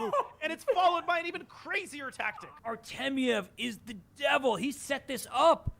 move, and it's followed by an even crazier tactic. Artimiev is the devil. He set this up.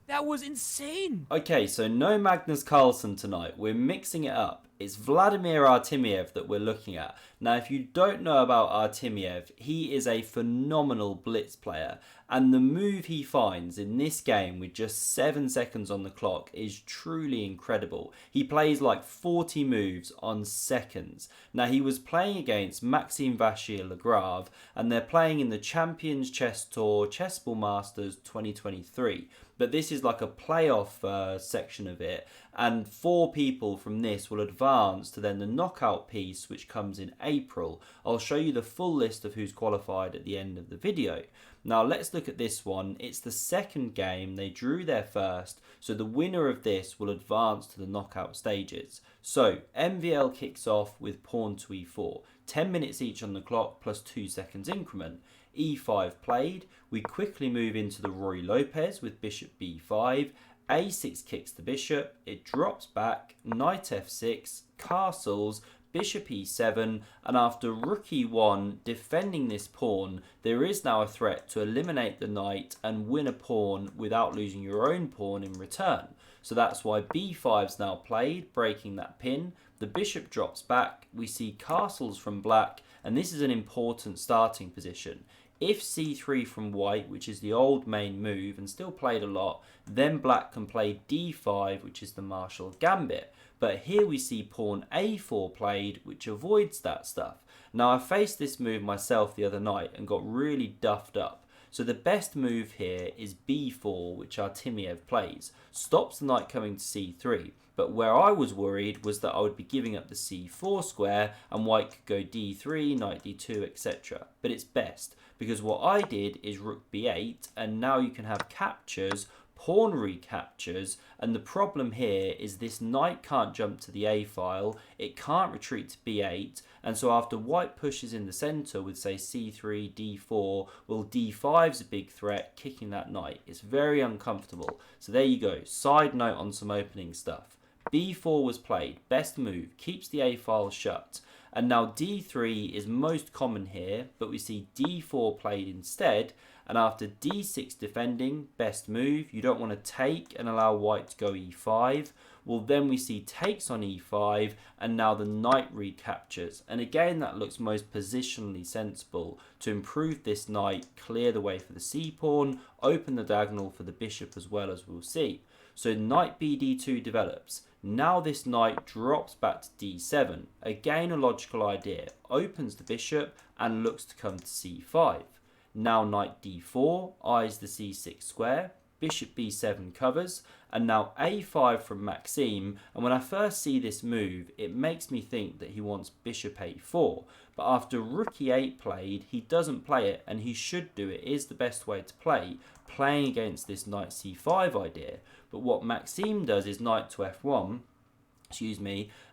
That was insane. Okay, so no Magnus Carlsen tonight. We're mixing it up. It's Vladimir Artimiev that we're looking at. Now, if you don't know about Artimiev, he is a phenomenal blitz player. And the move he finds in this game with just 7 seconds on the clock is truly incredible. He plays like 40 moves on seconds. Now, he was playing against Maxime Vachier-Lagrave, and they're playing in the Champions Chess Tour Chessable Masters 2023. But this is like a playoff section of it, and 4 people from this will advance to then the knockout piece, which comes in April. I'll show you the full list of who's qualified at the end of the video. Now let's look at this one. It's the second game. They drew their first, so the winner of this will advance to the knockout stages. So MVL kicks off with pawn to e4, 10 minutes each on the clock plus 2 seconds increment. e5 played, we quickly move into the Ruy Lopez with bishop b5, a6 kicks the bishop, it drops back, knight f6, castles, bishop e7, and after rook e1 defending this pawn, there is now a threat to eliminate the knight and win a pawn without losing your own pawn in return. So that's why b5 is now played, breaking that pin. The bishop drops back, we see castles from black, and this is an important starting position. If c3 from white, which is the old main move and still played a lot, then black can play d5, which is the Marshall Gambit. But here we see pawn a4 played, which avoids that stuff. Now, I faced this move myself the other night and got really duffed up. So the best move here is b4, which Artimiev plays. Stops the knight coming to c3. But where I was worried was that I would be giving up the c4 square and white could go d3, knight d2, etc. But it's best, because what I did is rook b8, and now you can have captures, pawn recaptures, and the problem here is this knight can't jump to the a file, it can't retreat to b8, and so after white pushes in the centre with say c3, d4, well d5's a big threat, kicking that knight. It's very uncomfortable. So there you go, side note on some opening stuff. b4 was played, best move, keeps the a file shut. And now d3 is most common here, but we see d4 played instead. And after d6 defending, best move, you don't want to take and allow white to go e5. Well, then we see takes on e5, and now the knight recaptures. And again, that looks most positionally sensible to improve this knight, clear the way for the c-pawn, open the diagonal for the bishop as well, as we'll see. So knight bd2 develops. Now this knight drops back to d7. Again, a logical idea. Opens the bishop and looks to come to c5. Now knight d4, eyes the c6 square. Bishop b7 covers. And now a5 from Maxime. And when I first see this move, it makes me think that he wants bishop a4. But after rook e8 played, he doesn't play it, and he should do it. It is the best way to play, playing against this knight c5 idea. But what Maxime does is knight to f1,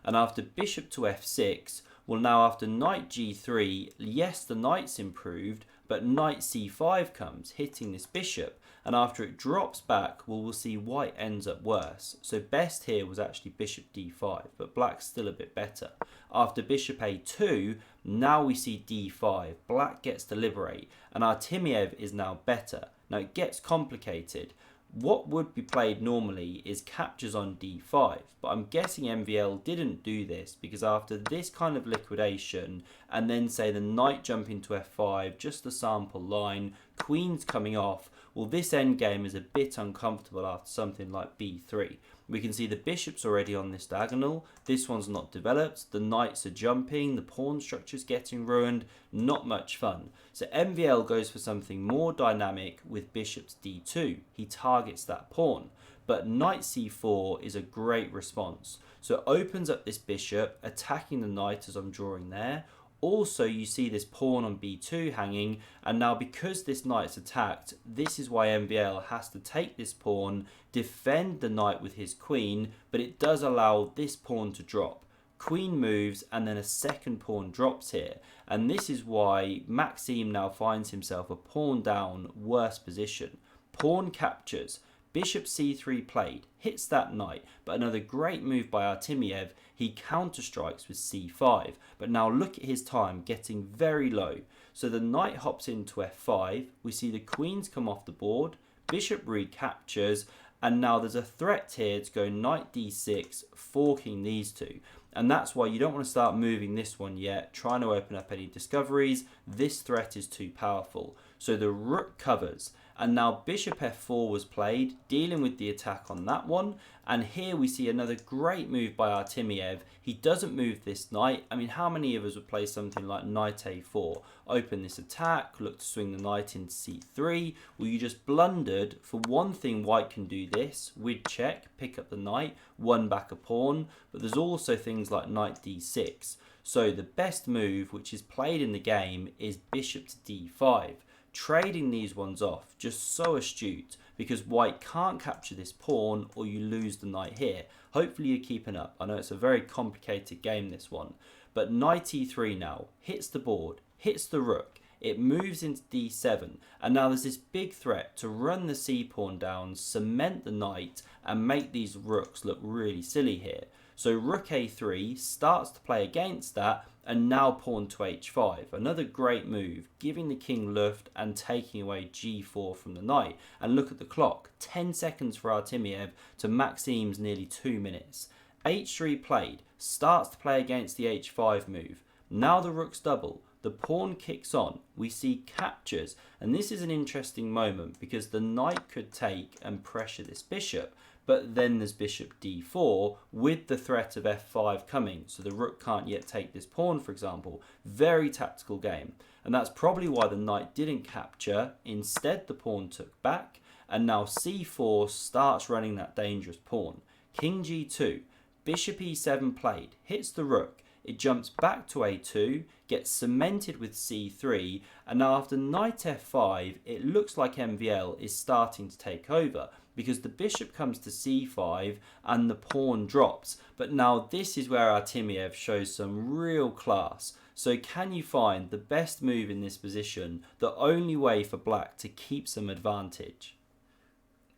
and after bishop to f6, well, now after knight g3, yes, the knight's improved, but knight c5 comes, hitting this bishop, and after it drops back, well, we'll see white ends up worse. So best here was actually bishop d5, but black's still a bit better. After bishop a2, now we see d5, black gets to liberate, and Artimiev is now better. Now it gets complicated. What would be played normally is captures on d5, but I'm guessing MVL didn't do this because after this kind of liquidation and then say the knight jumping to f5, just the sample line, queen's coming off, well, this endgame is a bit uncomfortable after something like b3. We can see the bishop's already on this diagonal, this one's not developed, the knights are jumping, the pawn structure's getting ruined, not much fun. So MVL goes for something more dynamic with bishop's d2, he targets that pawn, but knight c4 is a great response. So it opens up this bishop, attacking the knight as I'm drawing there. Also, you see this pawn on b2 hanging, and now because this knight's attacked, this is why MVL has to take this pawn, defend the knight with his queen, but it does allow this pawn to drop. Queen moves, and then a second pawn drops here, and this is why Maxime now finds himself a pawn down, worse position. Pawn captures, Bishop c3 played, hits that knight, but another great move by Artimiev, he counter strikes with c5, but now look at his time getting very low. So the knight hops into f5, we see the queens come off the board, bishop recaptures, and now there's a threat here to go knight d6, forking these two. And that's why you don't want to start moving this one yet, trying to open up any discoveries. This threat is too powerful. So the rook covers, and now bishop f4 was played, dealing with the attack on that one. And here we see another great move by Artimiev. He doesn't move this knight. I mean, how many of us would play something like knight a4? Open this attack, look to swing the knight into c3. Well, you just blundered. For one thing, white can do this. With check, pick up the knight, won back a pawn. But there's also things like knight d6. So the best move, which is played in the game, is bishop to d5. Trading these ones off, just so astute, because white can't capture this pawn or you lose the knight here. Hopefully you're keeping up. I know it's a very complicated game, this one. But knight e3 now, hits the board, hits the rook, it moves into d7, and now there's this big threat to run the c pawn down, cement the knight, and make these rooks look really silly here. So rook a3 starts to play against that, and now pawn to h5. Another great move, giving the king luft and taking away g4 from the knight. And look at the clock, 10 seconds for Artimiev to Maxim's nearly 2 minutes. h3 played, starts to play against the h5 move. Now the rook's double, the pawn kicks on, we see captures, and this is an interesting moment because the knight could take and pressure this bishop, but then there's bishop d4 with the threat of f5 coming, so the rook can't yet take this pawn, for example. Very tactical game, and that's probably why the knight didn't capture. Instead, the pawn took back, and now c4 starts running that dangerous pawn. King g2, bishop e7 played, hits the rook, it jumps back to a2, gets cemented with c3, and now after knight f5, it looks like MVL is starting to take over, because the bishop comes to c5 and the pawn drops. But now this is where Artimiev shows some real class. So can you find the best move in this position, the only way for black to keep some advantage?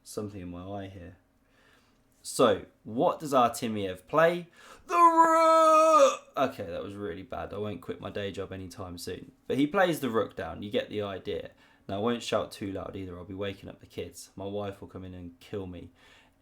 Something in my eye here. So what does Artimiev play? The rook! Okay, that was really bad. I won't quit my day job anytime soon. But he plays the rook down, you get the idea. Now, I won't shout too loud either, I'll be waking up the kids. My wife will come in and kill me.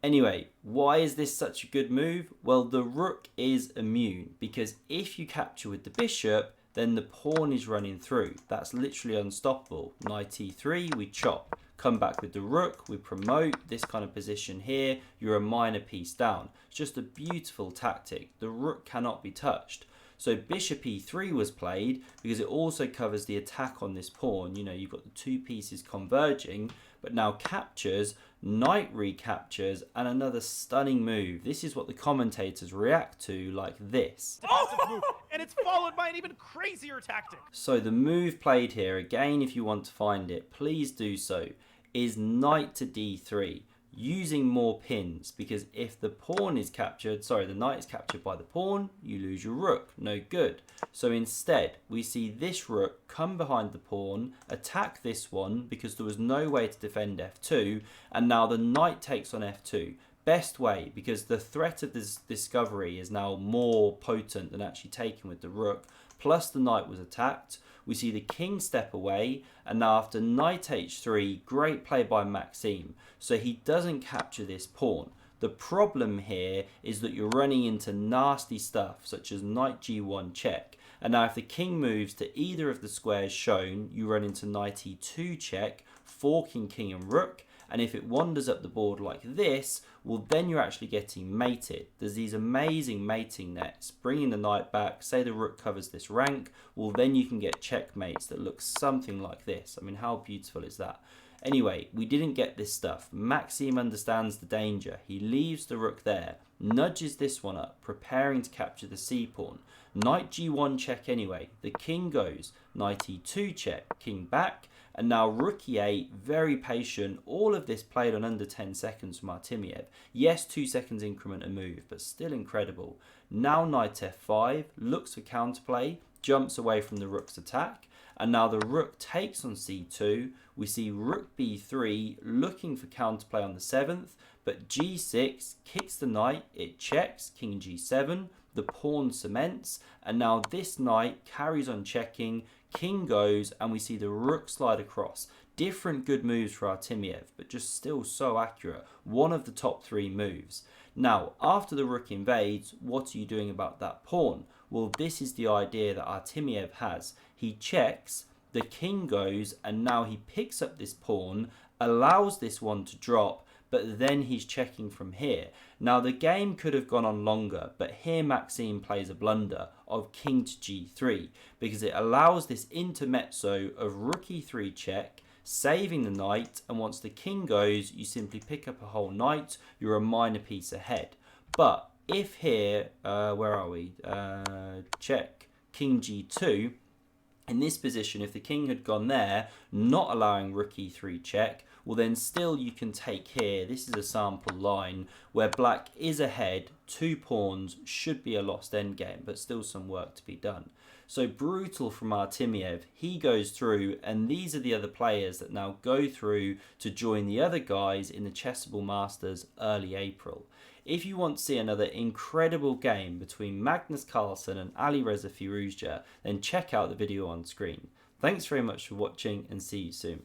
Anyway, why is this such a good move? Well, the rook is immune, because if you capture with the bishop, then the pawn is running through. That's literally unstoppable. Knight e3, we chop. Come back with the rook, we promote. This kind of position here, you're a minor piece down. It's just a beautiful tactic. The rook cannot be touched. So bishop e3 was played because it also covers the attack on this pawn. You know, you've got the two pieces converging, but now captures, knight recaptures, and another stunning move. This is what the commentators react to like this. Oh! And it's followed by an even crazier tactic. So the move played here, again, if you want to find it, please do so, is knight to d3. Using more pins, because if the pawn is captured, sorry, the knight is captured by the pawn, you lose your rook, no good. So instead, we see this rook come behind the pawn, attack this one because there was no way to defend f2, and now the knight takes on f2. Best way, because the threat of this discovery is now more potent than actually taking with the rook, plus the knight was attacked. We see the king step away, and now after knight h3, great play by Maxim. So he doesn't capture this pawn. The problem here is that you're running into nasty stuff, such as knight g1 check. And now if the king moves to either of the squares shown, you run into knight e2 check, forking king and rook. And if it wanders up the board like this, well, then you're actually getting mated. There's these amazing mating nets, bringing the knight back, say the rook covers this rank, well, then you can get checkmates that look something like this. I mean, how beautiful is that? Anyway, we didn't get this stuff. Maxim understands the danger. He leaves the rook there, nudges this one up, preparing to capture the c-pawn. Knight g1 check anyway. The king goes, knight e2 check, king back, and now rook e8, very patient. All of this played on under 10 seconds from Artimiev. Yes, 2 seconds increment a move, but still incredible. Now knight f5, looks for counterplay, jumps away from the rook's attack. And now the rook takes on c2. We see rook b3 looking for counterplay on the 7th. But g6 kicks the knight. It checks. King g7. The pawn cements. And now this knight carries on checking. King goes. And we see the rook slide across. Different good moves for Artimiev, but just still so accurate. One of the top 3 moves. Now, after the rook invades, what are you doing about that pawn? Well, this is the idea that Artimiev has. He checks, the king goes, and now he picks up this pawn, allows this one to drop, but then he's checking from here. Now, the game could have gone on longer, but here Maxime plays a blunder of king to g3, because it allows this intermezzo of rook e3 check, saving the knight, and once the king goes, you simply pick up a whole knight, you're a minor piece ahead. But if here, where are we? Check, king g2, in this position, if the king had gone there, not allowing rook e3 check, well then still you can take here. This is a sample line where black is ahead, 2 pawns, should be a lost endgame, but still some work to be done. So brutal from Artimiev. He goes through, and these are the other players that now go through to join the other guys in the Chessable Masters early April. If you want to see another incredible game between Magnus Carlsen and Alireza Firouzja, then check out the video on screen. Thanks very much for watching and see you soon.